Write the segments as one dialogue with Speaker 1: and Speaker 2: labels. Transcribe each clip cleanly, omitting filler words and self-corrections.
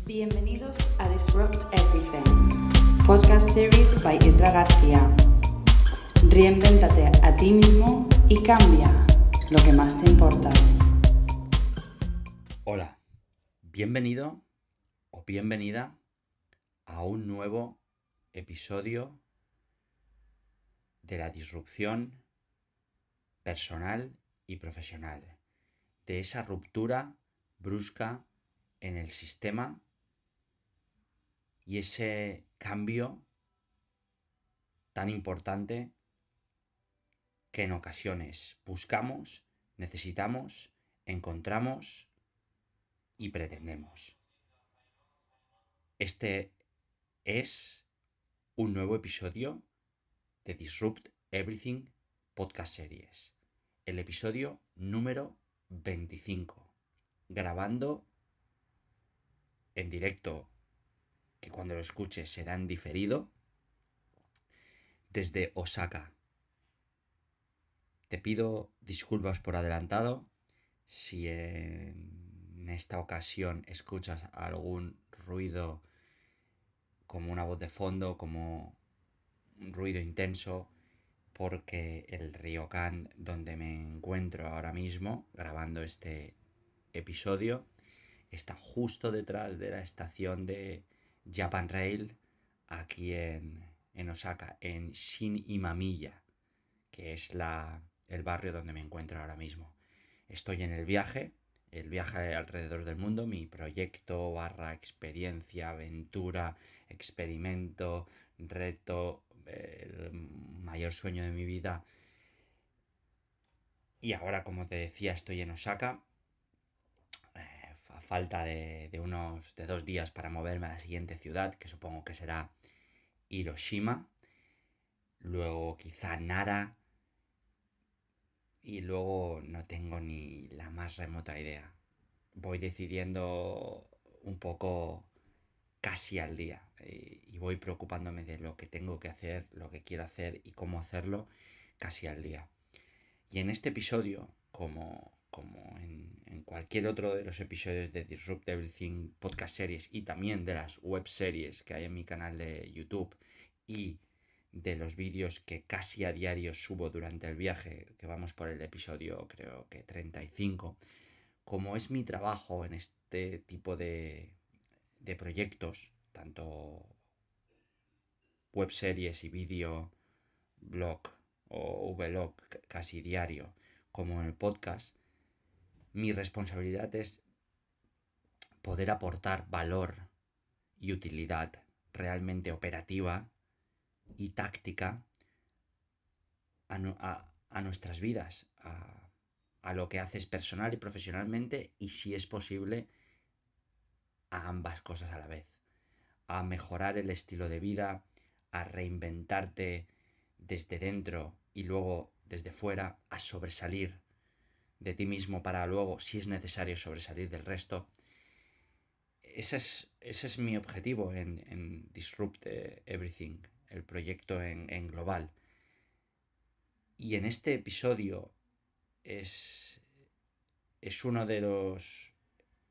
Speaker 1: Bienvenidos a Disrupt Everything, podcast series by Isra García. Reinvéntate a ti mismo y cambia lo que más te importa.
Speaker 2: Hola, bienvenido o bienvenida a un nuevo episodio de la disrupción personal y profesional, de esa ruptura brusca en el sistema y ese cambio tan importante que en ocasiones buscamos, necesitamos, encontramos y pretendemos. Este es un nuevo episodio de Disrupt Everything Podcast Series, el episodio número 25, grabando en directo, que cuando lo escuches será en diferido, desde Osaka. Te pido disculpas por adelantado si en esta ocasión escuchas algún ruido como una voz de fondo, como un ruido intenso, porque el ryokan donde me encuentro ahora mismo grabando este episodio está justo detrás de la estación de Japan Rail aquí en Osaka, en Shin-Imamiya, que es el barrio donde me encuentro ahora mismo. Estoy en el viaje alrededor del mundo, mi proyecto / experiencia, aventura, experimento, reto, el mayor sueño de mi vida. Y ahora, como te decía, estoy en Osaka, a falta de 2 días para moverme a la siguiente ciudad, que supongo que será Hiroshima, luego quizá Nara, y luego no tengo ni la más remota idea. Voy decidiendo un poco casi al día y voy preocupándome de lo que tengo que hacer, lo que quiero hacer y cómo hacerlo casi al día. Y en este episodio, como en cualquier otro de los episodios de Disrupt Everything Podcast Series y también de las web series que hay en mi canal de YouTube y de los vídeos que casi a diario subo durante el viaje, que vamos por el episodio creo que 35, como es mi trabajo en este tipo de proyectos, tanto web series y vídeo blog o vlog casi diario, como en el podcast, mi responsabilidad es poder aportar valor y utilidad realmente operativa y táctica a nuestras vidas, a lo que haces personal y profesionalmente y, si es posible, a ambas cosas a la vez. A mejorar el estilo de vida, a reinventarte desde dentro y luego desde fuera, a sobresalir de ti mismo para luego, si es necesario, sobresalir del resto. Ese es mi objetivo en Disrupt Everything, el proyecto en global. Y en este episodio es uno de los...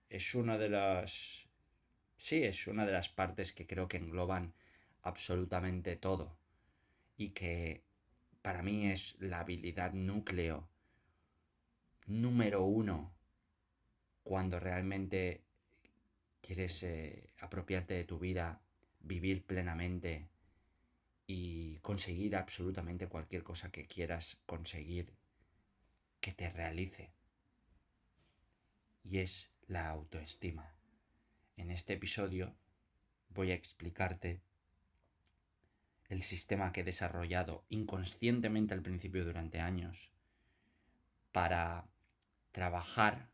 Speaker 2: Es uno de las... Sí, es una de las partes que creo que engloban absolutamente todo. Y que para mí es la habilidad núcleo número 1 cuando realmente quieres apropiarte de tu vida, vivir plenamente y conseguir absolutamente cualquier cosa que quieras conseguir que te realice. Y es la autoestima. En este episodio voy a explicarte el sistema que he desarrollado inconscientemente al principio durante años para trabajar,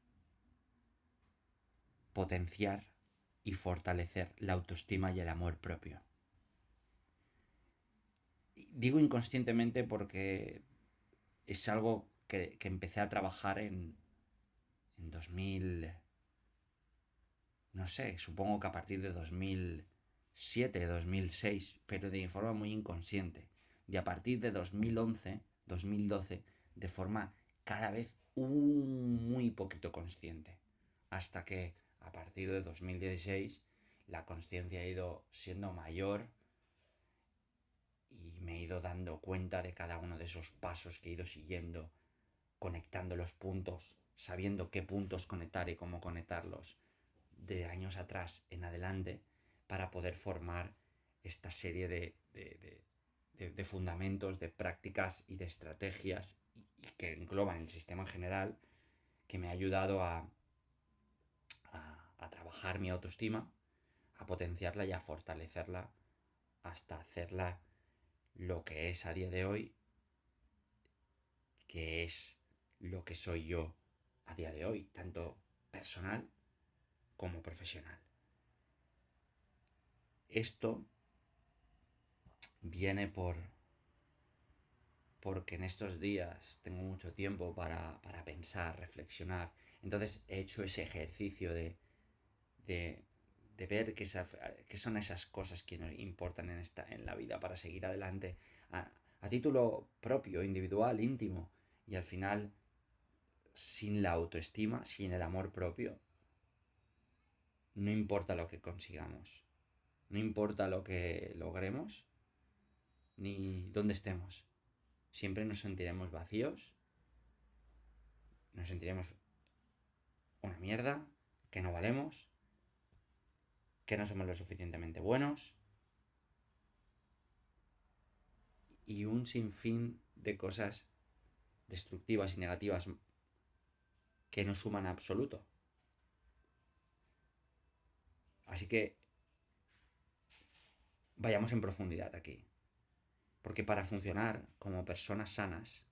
Speaker 2: potenciar y fortalecer la autoestima y el amor propio. Digo inconscientemente porque es algo que empecé a trabajar en 2000, no sé, supongo que a partir de 2007, 2006, pero de forma muy inconsciente. Y a partir de 2011, 2012, de forma cada vez muy poquito consciente. Hasta que a partir de 2016 la conciencia ha ido siendo mayor y me he ido dando cuenta de cada uno de esos pasos que he ido siguiendo, conectando los puntos, sabiendo qué puntos conectar y cómo conectarlos de años atrás en adelante para poder formar esta serie de fundamentos, de prácticas y de estrategias y que engloban el sistema en general, que me ha ayudado a trabajar mi autoestima, a potenciarla y a fortalecerla hasta hacerla lo que es a día de hoy, que es lo que soy yo a día de hoy, tanto personal como profesional. Esto viene porque en estos días tengo mucho tiempo para pensar, reflexionar. Entonces he hecho ese ejercicio de ver qué son esas cosas que nos importan en la vida para seguir adelante a título propio, individual, íntimo. Y al final, sin la autoestima, sin el amor propio, no importa lo que consigamos, no importa lo que logremos, ni dónde estemos. Siempre nos sentiremos vacíos, nos sentiremos una mierda, que no valemos, que no somos lo suficientemente buenos y un sinfín de cosas destructivas y negativas que no suman a absoluto. Así que vayamos en profundidad aquí. Porque para funcionar como personas sanas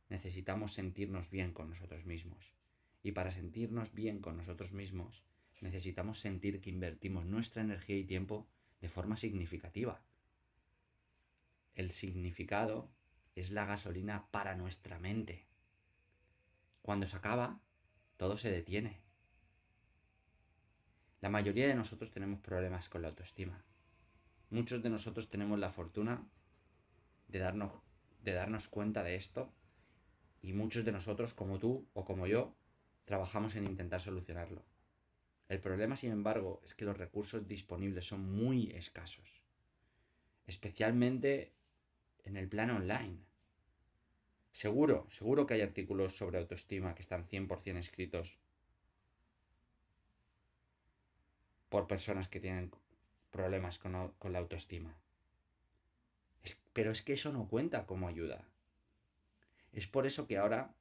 Speaker 2: necesitamos sentirnos bien con nosotros mismos. Y para sentirnos bien con nosotros mismos necesitamos sentir que invertimos nuestra energía y tiempo de forma significativa. El significado es la gasolina para nuestra mente. Cuando se acaba, todo se detiene. La mayoría de nosotros tenemos problemas con la autoestima. Muchos de nosotros tenemos la fortuna de darnos cuenta de esto y muchos de nosotros, como tú o como yo, trabajamos en intentar solucionarlo. El problema, sin embargo, es que los recursos disponibles son muy escasos, especialmente en el plano online. Seguro que hay artículos sobre autoestima que están 100% escritos por personas que tienen problemas con la autoestima. Pero es que eso no cuenta como ayuda. Es por eso que ahora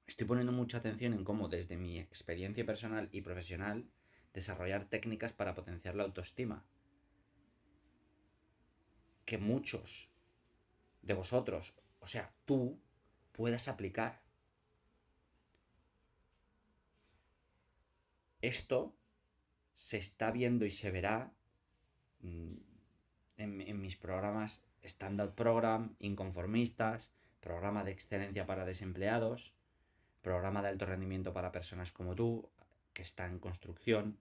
Speaker 2: estoy poniendo mucha atención en cómo, desde mi experiencia personal y profesional, desarrollar técnicas para potenciar la autoestima. Que muchos de vosotros, o sea, tú, puedas aplicar. Esto se está viendo y se verá en mis programas Standard Program, Inconformistas, Programa de Excelencia para Desempleados, Programa de Alto Rendimiento para Personas como tú, que está en construcción.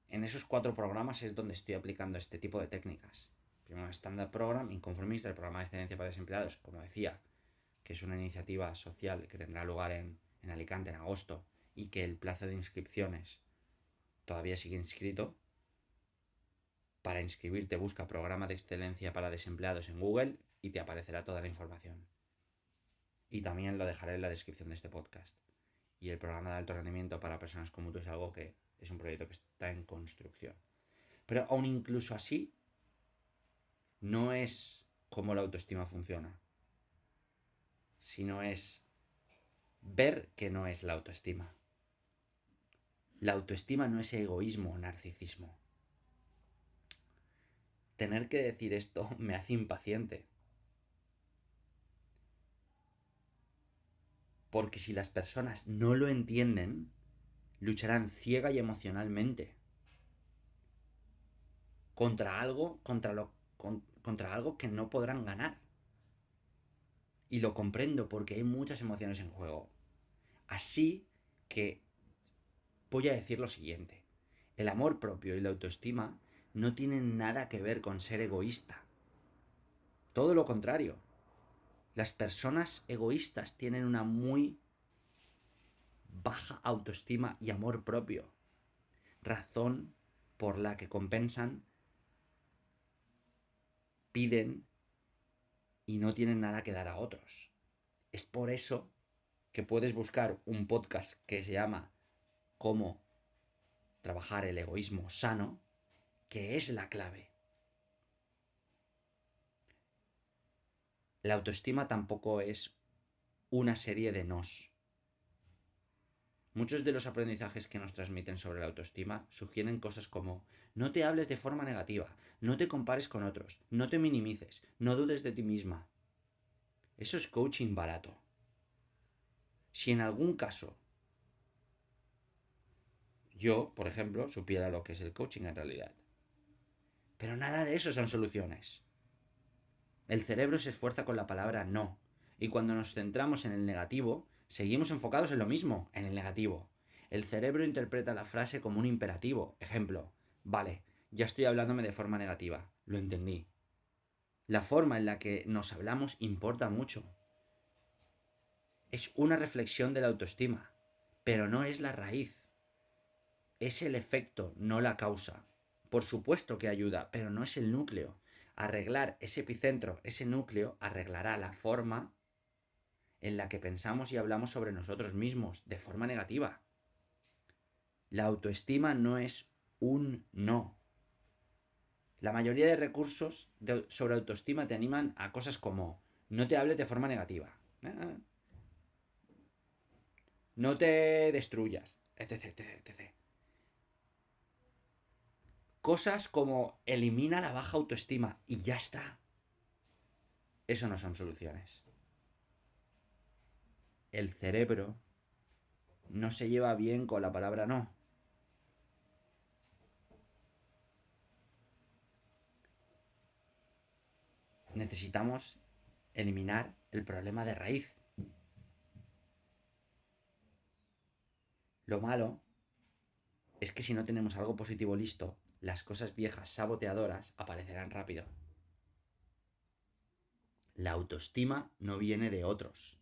Speaker 2: En esos 4 programas es donde estoy aplicando este tipo de técnicas. Primero Standard Program, Inconformista, el Programa de Excelencia para Desempleados, como decía, que es una iniciativa social que tendrá lugar en Alicante en agosto y que el plazo de inscripciones todavía sigue inscrito. Para inscribirte busca Programa de Excelencia para Desempleados en Google y te aparecerá toda la información. Y también lo dejaré en la descripción de este podcast. Y el programa de alto rendimiento para personas como tú es algo que es un proyecto que está en construcción. Pero aún incluso así, no es cómo la autoestima funciona, sino es ver que no es la autoestima. La autoestima no es egoísmo o narcisismo. Tener que decir esto me hace impaciente. Porque si las personas no lo entienden, lucharán ciega y emocionalmente contra algo que no podrán ganar. Y lo comprendo porque hay muchas emociones en juego. Así que voy a decir lo siguiente. El amor propio y la autoestima no tienen nada que ver con ser egoísta. Todo lo contrario. Las personas egoístas tienen una muy baja autoestima y amor propio. razón por la que compensan, piden y no tienen nada que dar a otros. Es por eso que puedes buscar un podcast que se llama Cómo trabajar el egoísmo sano, que es la clave. La autoestima tampoco es una serie de nos. Muchos de los aprendizajes que nos transmiten sobre la autoestima sugieren cosas como: no te hables de forma negativa, no te compares con otros, no te minimices, no dudes de ti misma. Eso es coaching barato. Si en algún caso yo, por ejemplo, supiera lo que es el coaching en realidad. Pero nada de eso son soluciones. El cerebro se esfuerza con la palabra no, y cuando nos centramos en el negativo, seguimos enfocados en lo mismo, en el negativo. El cerebro interpreta la frase como un imperativo. Ejemplo: vale, ya estoy hablándome de forma negativa, lo entendí. La forma en la que nos hablamos importa mucho. Es una reflexión de la autoestima, pero no es la raíz. Es el efecto, no la causa. Por supuesto que ayuda, pero no es el núcleo. Arreglar ese epicentro, ese núcleo, arreglará la forma en la que pensamos y hablamos sobre nosotros mismos, de forma negativa. La autoestima no es un no. La mayoría de recursos sobre autoestima te animan a cosas como: no te hables de forma negativa, no te destruyas, etc, etc, etc. Cosas como elimina la baja autoestima y ya está. Eso no son soluciones. El cerebro no se lleva bien con la palabra no. Necesitamos eliminar el problema de raíz. Lo malo es que si no tenemos algo positivo listo, las cosas viejas saboteadoras aparecerán rápido. La autoestima no viene de otros.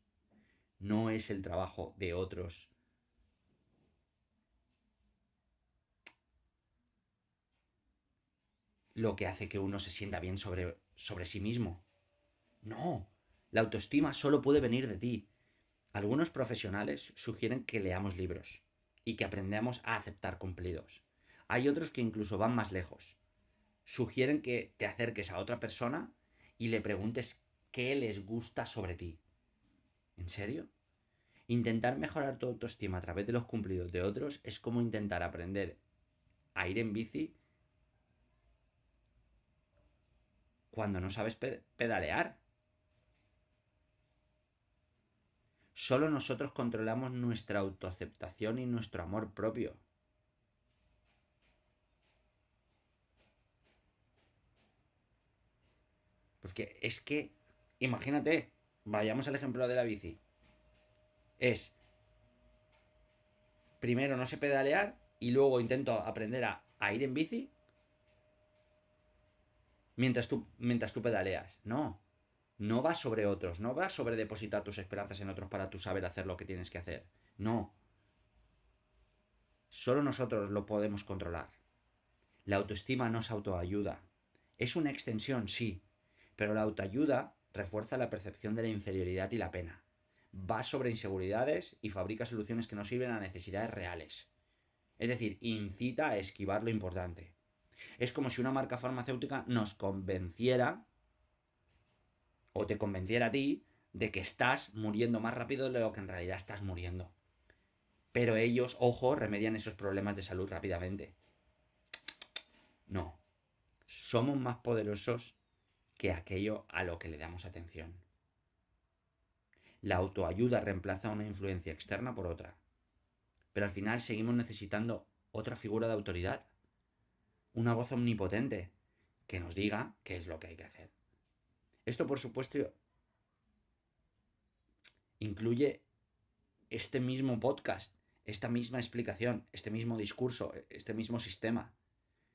Speaker 2: No es el trabajo de otros. Lo que hace que uno se sienta bien sobre sí mismo. No, la autoestima solo puede venir de ti. Algunos profesionales sugieren que leamos libros y que aprendamos a aceptar cumplidos. Hay otros que incluso van más lejos. Sugieren que te acerques a otra persona y le preguntes qué les gusta sobre ti. ¿En serio? Intentar mejorar tu autoestima a través de los cumplidos de otros es como intentar aprender a ir en bici cuando no sabes pedalear. Solo nosotros controlamos nuestra autoaceptación y nuestro amor propio. Porque es que, imagínate, vayamos al ejemplo de la bici. Es, primero no sé pedalear y luego intento aprender a ir en bici mientras tú pedaleas. No, no va sobre otros, no va sobre depositar tus esperanzas en otros para tú saber hacer lo que tienes que hacer. No. Solo nosotros lo podemos controlar. La autoestima no es autoayuda. Es una extensión, sí, pero la autoayuda refuerza la percepción de la inferioridad y la pena. Va sobre inseguridades y fabrica soluciones que no sirven a necesidades reales. Es decir, incita a esquivar lo importante. Es como si una marca farmacéutica nos convenciera, o te convenciera a ti, de que estás muriendo más rápido de lo que en realidad estás muriendo. Pero ellos, ojo, remedian esos problemas de salud rápidamente. No. Somos más poderosos que aquello a lo que le damos atención. La autoayuda reemplaza una influencia externa por otra. Pero al final seguimos necesitando otra figura de autoridad. Una voz omnipotente que nos diga qué es lo que hay que hacer. Esto, por supuesto, incluye este mismo podcast, esta misma explicación, este mismo discurso, este mismo sistema,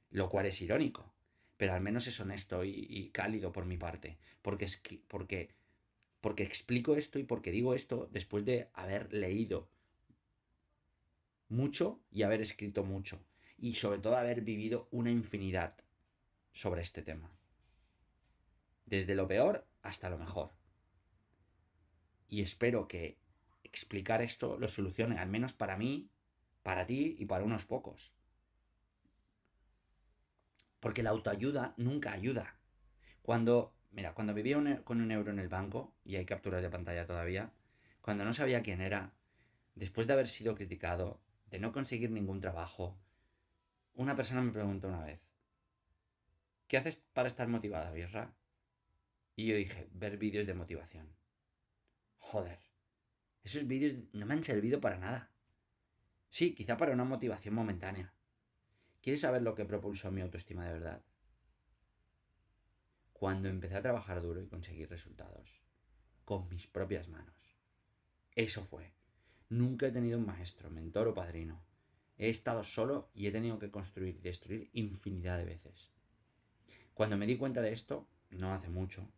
Speaker 2: lo cual es irónico, pero al menos es honesto y cálido por mi parte, porque explico esto y porque digo esto después de haber leído mucho y haber escrito mucho. y sobre todo haber vivido una infinidad sobre este tema. Desde lo peor hasta lo mejor. Y espero que explicar esto lo solucione, al menos para mí, para ti y para unos pocos. Porque la autoayuda nunca ayuda. Cuando vivía con 1 euro en el banco, y hay capturas de pantalla todavía, cuando no sabía quién era, después de haber sido criticado, de no conseguir ningún trabajo, una persona me preguntó una vez, ¿qué haces para estar motivada, Birra? Y yo dije, ver vídeos de motivación. Joder, esos vídeos no me han servido para nada. Sí, quizá para una motivación momentánea. ¿Quieres saber lo que propulsó mi autoestima de verdad? Cuando empecé a trabajar duro y conseguir resultados. Con mis propias manos. Eso fue. Nunca he tenido un maestro, mentor o padrino. He estado solo y he tenido que construir y destruir infinidad de veces. Cuando me di cuenta de esto, no hace mucho,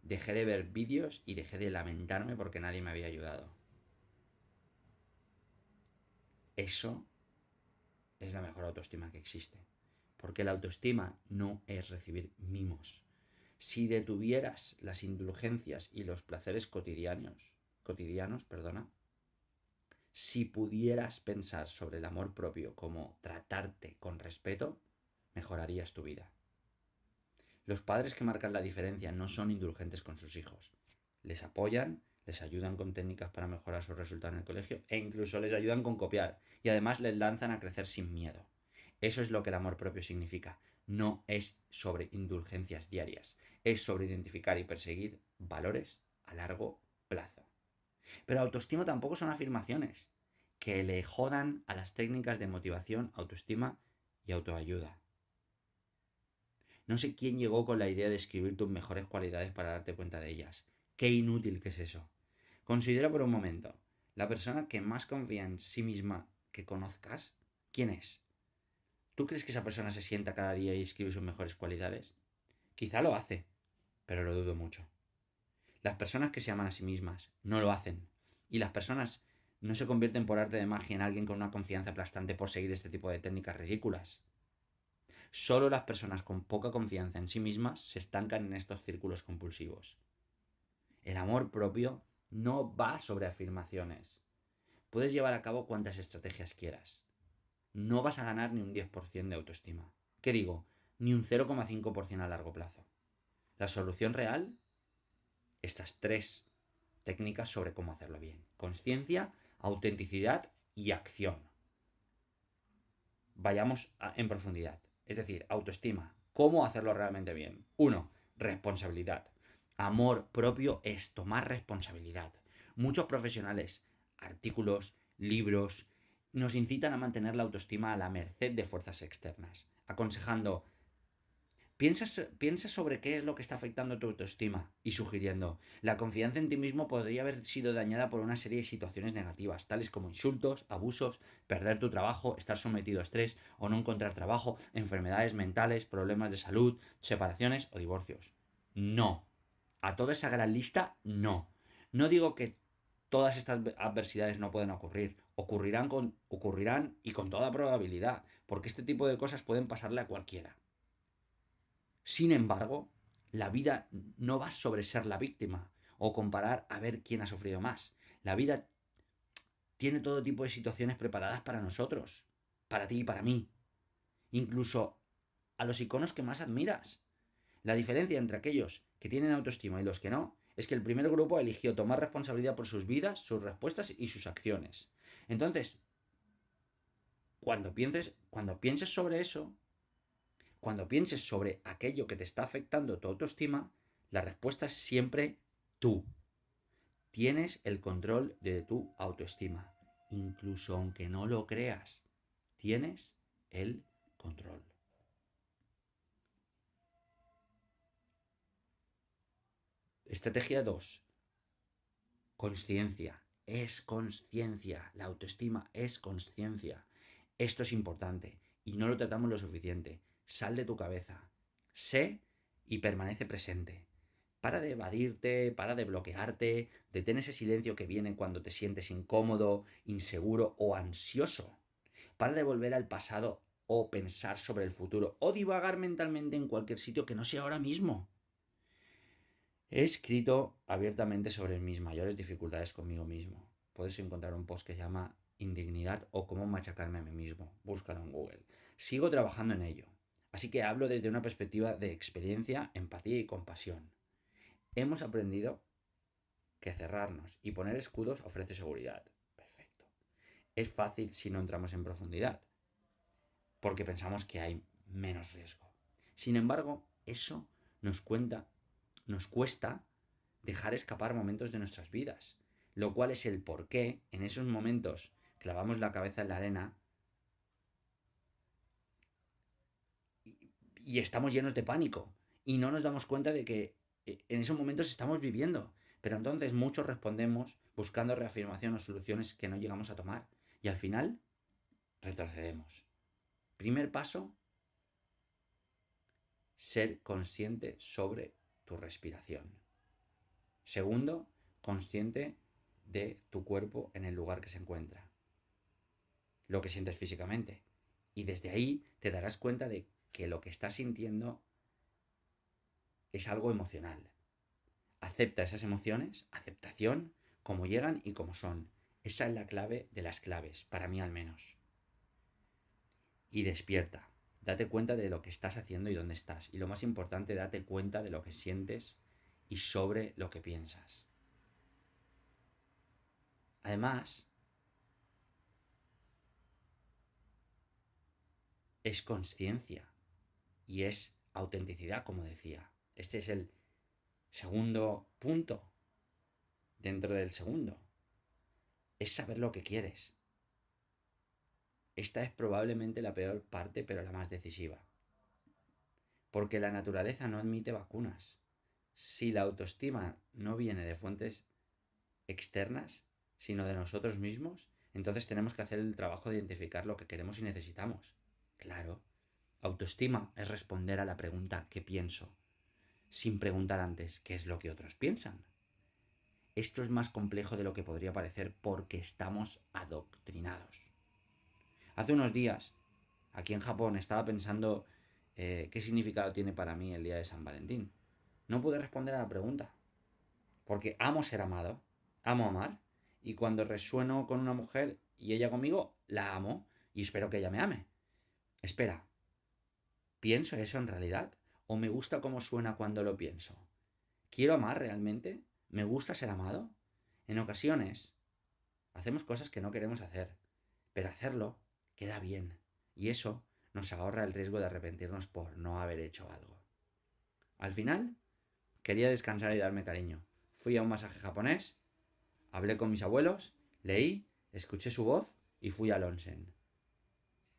Speaker 2: dejé de ver vídeos y dejé de lamentarme porque nadie me había ayudado. Eso es la mejor autoestima que existe. Porque la autoestima no es recibir mimos. Si detuvieras las indulgencias y los placeres cotidianos, si pudieras pensar sobre el amor propio como tratarte con respeto, mejorarías tu vida. Los padres que marcan la diferencia no son indulgentes con sus hijos. Les apoyan, les ayudan con técnicas para mejorar sus resultados en el colegio e incluso les ayudan con copiar y además les lanzan a crecer sin miedo. Eso es lo que el amor propio significa. No es sobre indulgencias diarias, es sobre identificar y perseguir valores a largo plazo. Pero autoestima tampoco son afirmaciones que le jodan a las técnicas de motivación, autoestima y autoayuda. No sé quién llegó con la idea de escribir tus mejores cualidades para darte cuenta de ellas. Qué inútil que es eso. Considera por un momento, la persona que más confía en sí misma que conozcas, ¿quién es? ¿Tú crees que esa persona se sienta cada día y escribe sus mejores cualidades? Quizá lo hace, pero lo dudo mucho. Las personas que se aman a sí mismas no lo hacen. Y las personas no se convierten por arte de magia en alguien con una confianza aplastante por seguir este tipo de técnicas ridículas. Solo las personas con poca confianza en sí mismas se estancan en estos círculos compulsivos. El amor propio no va sobre afirmaciones. Puedes llevar a cabo cuantas estrategias quieras. No vas a ganar ni un 10% de autoestima. ¿Qué digo? Ni un 0,5% a largo plazo. La solución real, estas 3 técnicas sobre cómo hacerlo bien. Consciencia, autenticidad y acción. Vayamos en profundidad. Es decir, autoestima. ¿Cómo hacerlo realmente bien? 1. Responsabilidad. Amor propio es tomar responsabilidad. Muchos profesionales, artículos, libros, nos incitan a mantener la autoestima a la merced de fuerzas externas, aconsejando, piensa sobre qué es lo que está afectando tu autoestima y sugiriendo, la confianza en ti mismo podría haber sido dañada por una serie de situaciones negativas, tales como insultos, abusos, perder tu trabajo, estar sometido a estrés o no encontrar trabajo, enfermedades mentales, problemas de salud, separaciones o divorcios. No. A toda esa gran lista, no. No digo que todas estas adversidades no pueden ocurrir. Ocurrirán y con toda probabilidad, porque este tipo de cosas pueden pasarle a cualquiera. Sin embargo, la vida no va sobre ser la víctima o comparar a ver quién ha sufrido más. La vida tiene todo tipo de situaciones preparadas para nosotros, para ti y para mí. Incluso a los iconos que más admiras. La diferencia entre aquellos que tienen autoestima y los que no es que el primer grupo eligió tomar responsabilidad por sus vidas, sus respuestas y sus acciones. Entonces, cuando pienses sobre eso, cuando pienses sobre aquello que te está afectando tu autoestima, la respuesta es siempre tú. Tienes el control de tu autoestima. Incluso aunque no lo creas, tienes el control. Estrategia 2. Consciencia. Es consciencia. La autoestima es consciencia. Esto es importante y no lo tratamos lo suficiente. Sal de tu cabeza. Sé y permanece presente. Para de evadirte, para de bloquearte, detén ese silencio que viene cuando te sientes incómodo, inseguro o ansioso. Para de volver al pasado o pensar sobre el futuro, o divagar mentalmente en cualquier sitio que no sea ahora mismo. He escrito abiertamente sobre mis mayores dificultades conmigo mismo. Puedes encontrar un post que se llama Indignidad o cómo machacarme a mí mismo. Búscalo en Google. Sigo trabajando en ello. Así que hablo desde una perspectiva de experiencia, empatía y compasión. Hemos aprendido que cerrarnos y poner escudos ofrece seguridad. Perfecto. Es fácil si no entramos en profundidad, porque pensamos que hay menos riesgo. Sin embargo, eso nos cuesta dejar escapar momentos de nuestras vidas, lo cual es el por qué en esos momentos clavamos la cabeza en la arena y estamos llenos de pánico y no nos damos cuenta de que en esos momentos estamos viviendo. Pero entonces muchos respondemos buscando reafirmación o soluciones que no llegamos a tomar y al final retrocedemos. Primer paso, ser consciente sobre tu respiración. Segundo, consciente de tu cuerpo en el lugar que se encuentra, lo que sientes físicamente. Y desde ahí te darás cuenta de que lo que estás sintiendo es algo emocional. Acepta esas emociones, aceptación, como llegan y como son. Esa es la clave de las claves, para mí al menos. Y despierta. Date cuenta de lo que estás haciendo y dónde estás. Y lo más importante, date cuenta de lo que sientes y sobre lo que piensas. Además, es conciencia y es autenticidad, como decía. Este es el segundo punto dentro del segundo. Es saber lo que quieres. Esta es probablemente la peor parte, pero la más decisiva. Porque la naturaleza no admite vacunas. Si la autoestima no viene de fuentes externas, sino de nosotros mismos, entonces tenemos que hacer el trabajo de identificar lo que queremos y necesitamos. Claro, autoestima es responder a la pregunta ¿qué pienso?, sin preguntar antes qué es lo que otros piensan. Esto es más complejo de lo que podría parecer porque estamos adoctrinados. Hace unos días, aquí en Japón, estaba pensando qué significado tiene para mí el día de San Valentín. No pude responder a la pregunta, porque amo ser amado, amo amar, y cuando resueno con una mujer y ella conmigo, la amo y espero que ella me ame. Espera, ¿pienso eso en realidad? ¿O me gusta cómo suena cuando lo pienso? ¿Quiero amar realmente? ¿Me gusta ser amado? En ocasiones hacemos cosas que no queremos hacer, pero hacerlo queda bien y eso nos ahorra el riesgo de arrepentirnos por no haber hecho algo. Al final, quería descansar y darme cariño. Fui a un masaje japonés, hablé con mis abuelos, leí, escuché su voz y fui al onsen.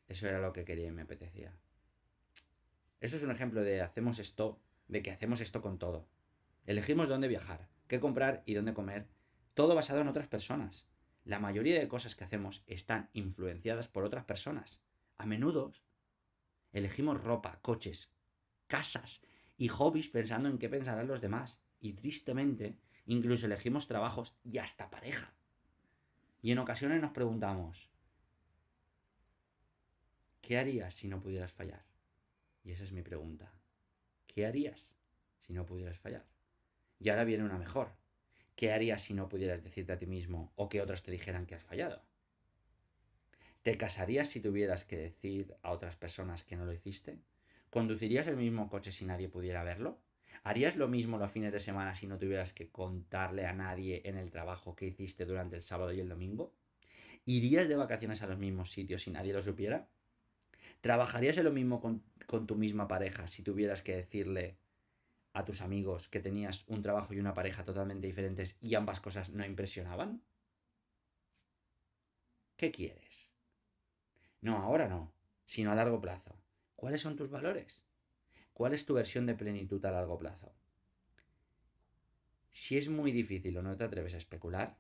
Speaker 2: Eso era lo que quería y me apetecía. Eso es un ejemplo de que hacemos esto con todo. Elegimos dónde viajar, qué comprar y dónde comer, todo basado en otras personas. La mayoría de cosas que hacemos están influenciadas por otras personas. A menudo elegimos ropa, coches, casas y hobbies pensando en qué pensarán los demás. Y tristemente, incluso elegimos trabajos y hasta pareja. Y en ocasiones nos preguntamos, ¿qué harías si no pudieras fallar? Y esa es mi pregunta. ¿Qué harías si no pudieras fallar? Y ahora viene una mejor. ¿Qué harías si no pudieras decirte a ti mismo o que otros te dijeran que has fallado? ¿Te casarías si tuvieras que decir a otras personas que no lo hiciste? ¿Conducirías el mismo coche si nadie pudiera verlo? ¿Harías lo mismo los fines de semana si no tuvieras que contarle a nadie en el trabajo que hiciste durante el sábado y el domingo? ¿Irías de vacaciones a los mismos sitios si nadie lo supiera? ¿Trabajarías en lo mismo con tu misma pareja si tuvieras que decirle a tus amigos que tenías un trabajo y una pareja totalmente diferentes y ambas cosas no impresionaban? ¿Qué quieres? No, ahora no, sino a largo plazo. ¿Cuáles son tus valores? ¿Cuál es tu versión de plenitud a largo plazo? Si es muy difícil o no te atreves a especular,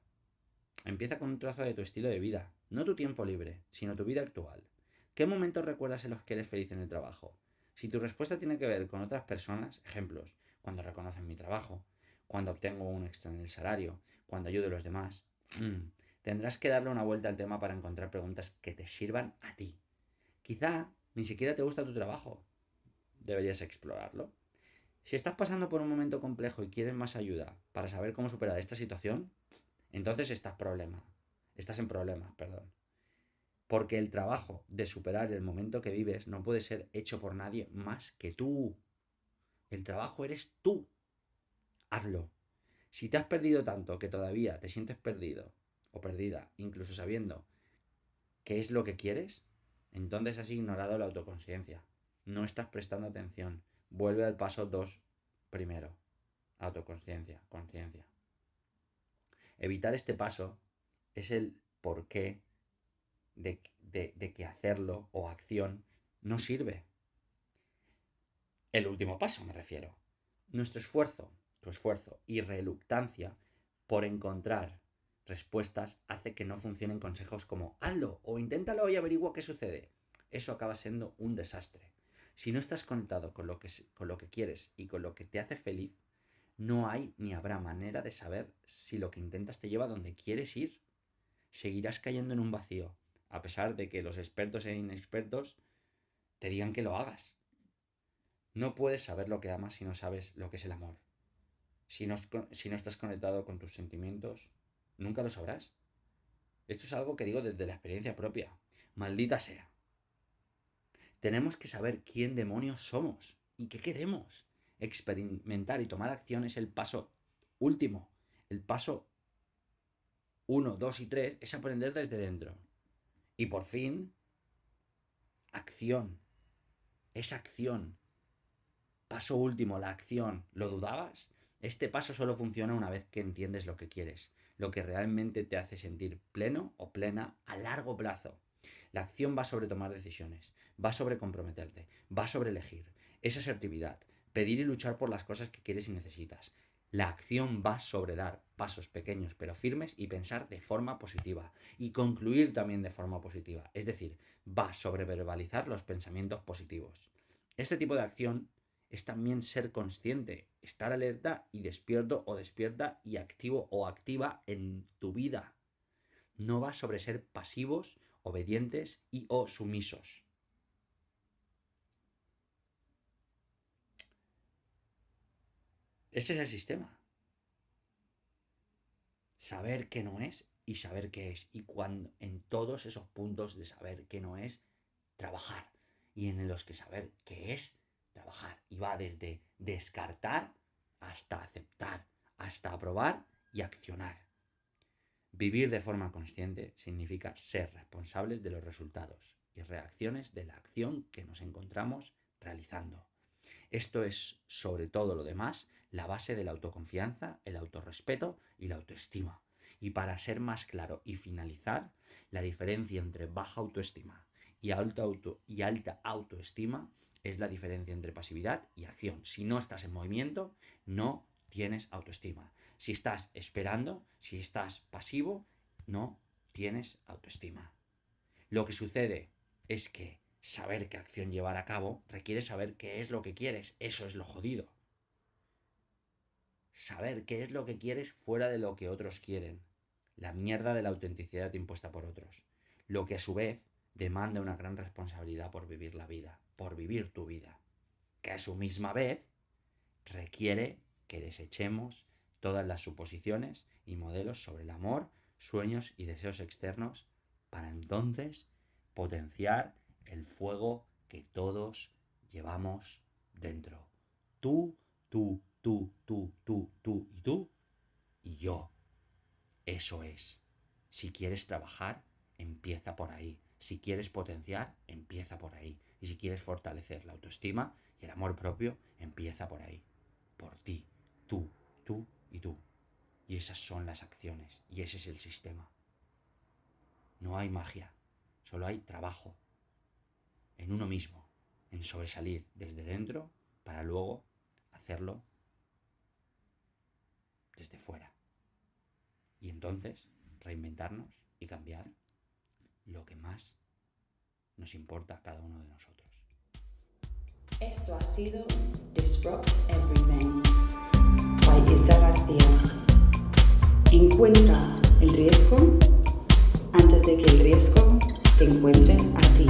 Speaker 2: empieza con un trozo de tu estilo de vida, no tu tiempo libre, sino tu vida actual. ¿Qué momentos recuerdas en los que eres feliz en el trabajo? Si tu respuesta tiene que ver con otras personas, ejemplos, cuando reconocen mi trabajo, cuando obtengo un extra en el salario, cuando ayudo a los demás, tendrás que darle una vuelta al tema para encontrar preguntas que te sirvan a ti. Quizá Ni siquiera te gusta tu trabajo. Deberías explorarlo. Si estás pasando por un momento complejo y quieres más ayuda para saber cómo superar esta situación, entonces estás en problemas. Porque el trabajo de superar el momento que vives no puede ser hecho por nadie más que tú. El trabajo eres tú. Hazlo. Si te has perdido tanto que todavía te sientes perdido o perdida, incluso sabiendo qué es lo que quieres, entonces has ignorado la autoconsciencia. No estás prestando atención. Vuelve al paso 2 primero. Autoconsciencia, conciencia. Evitar este paso es el porqué de que hacerlo o acción no sirve. El último paso me refiero. Nuestro esfuerzo, tu esfuerzo y reluctancia por encontrar respuestas hace que no funcionen consejos como hazlo o inténtalo y averigua qué sucede. Eso acaba siendo un desastre. Si no estás conectado con lo que quieres y con lo que te hace feliz, no hay ni habrá manera de saber si lo que intentas te lleva a donde quieres ir. Seguirás cayendo en un vacío, a pesar de que los expertos e inexpertos te digan que lo hagas. No puedes saber lo que amas si no sabes lo que es el amor. Si no estás conectado con tus sentimientos, nunca lo sabrás. Esto es algo que digo desde la experiencia propia. Maldita sea. Tenemos que saber quién demonios somos y qué queremos. Experimentar y tomar acción es el paso último. El paso 1, 2 y 3 es aprender desde dentro. Y por fin, acción. Es acción. Paso último, la acción. ¿Lo dudabas? Este paso solo funciona una vez que entiendes lo que quieres, lo que realmente te hace sentir pleno o plena a largo plazo. La acción va sobre tomar decisiones, va sobre comprometerte, va sobre elegir. Es asertividad, pedir y luchar por las cosas que quieres y necesitas. La acción va sobre dar pasos pequeños pero firmes y pensar de forma positiva. Y concluir también de forma positiva. Es decir, va sobre verbalizar los pensamientos positivos. Este tipo de acción es también ser consciente, estar alerta y despierto o despierta y activo o activa en tu vida. No va sobre ser pasivos, obedientes y o sumisos. Ese es el sistema. Saber qué no es y saber qué es. Y cuando en todos esos puntos de saber qué no es, trabajar. Y en los que saber qué es, trabajar. Y va desde descartar hasta aceptar, hasta aprobar y accionar. Vivir de forma consciente significa ser responsables de los resultados y reacciones de la acción que nos encontramos realizando. Esto es, sobre todo lo demás, la base de la autoconfianza, el autorrespeto y la autoestima. Y para ser más claro y finalizar, la diferencia entre baja autoestima y alta autoestima es la diferencia entre pasividad y acción. Si no estás en movimiento, no tienes autoestima. Si estás esperando, si estás pasivo, no tienes autoestima. Lo que sucede es que saber qué acción llevar a cabo requiere saber qué es lo que quieres. Eso es lo jodido. Saber qué es lo que quieres fuera de lo que otros quieren. La mierda de la autenticidad impuesta por otros. Lo que a su vez demanda una gran responsabilidad por vivir la vida, por vivir tu vida. Que a su misma vez requiere que desechemos todas las suposiciones y modelos sobre el amor, sueños y deseos externos para entonces potenciar el fuego que todos llevamos dentro. Tú y yo. Eso es. Si quieres trabajar, empieza por ahí. Si quieres potenciar, empieza por ahí. Y si quieres fortalecer la autoestima y el amor propio, empieza por ahí. Por ti. Tú y tú. Y esas son las acciones. Y ese es el sistema. No hay magia. Solo hay trabajo. En uno mismo. En sobresalir desde dentro para luego hacerlo desde fuera. Y entonces reinventarnos y cambiar lo que más nos importa a cada uno de nosotros.
Speaker 1: Esto ha sido Disrupt Everything by Isla García. Encuentra el riesgo antes de que el riesgo te encuentre a ti.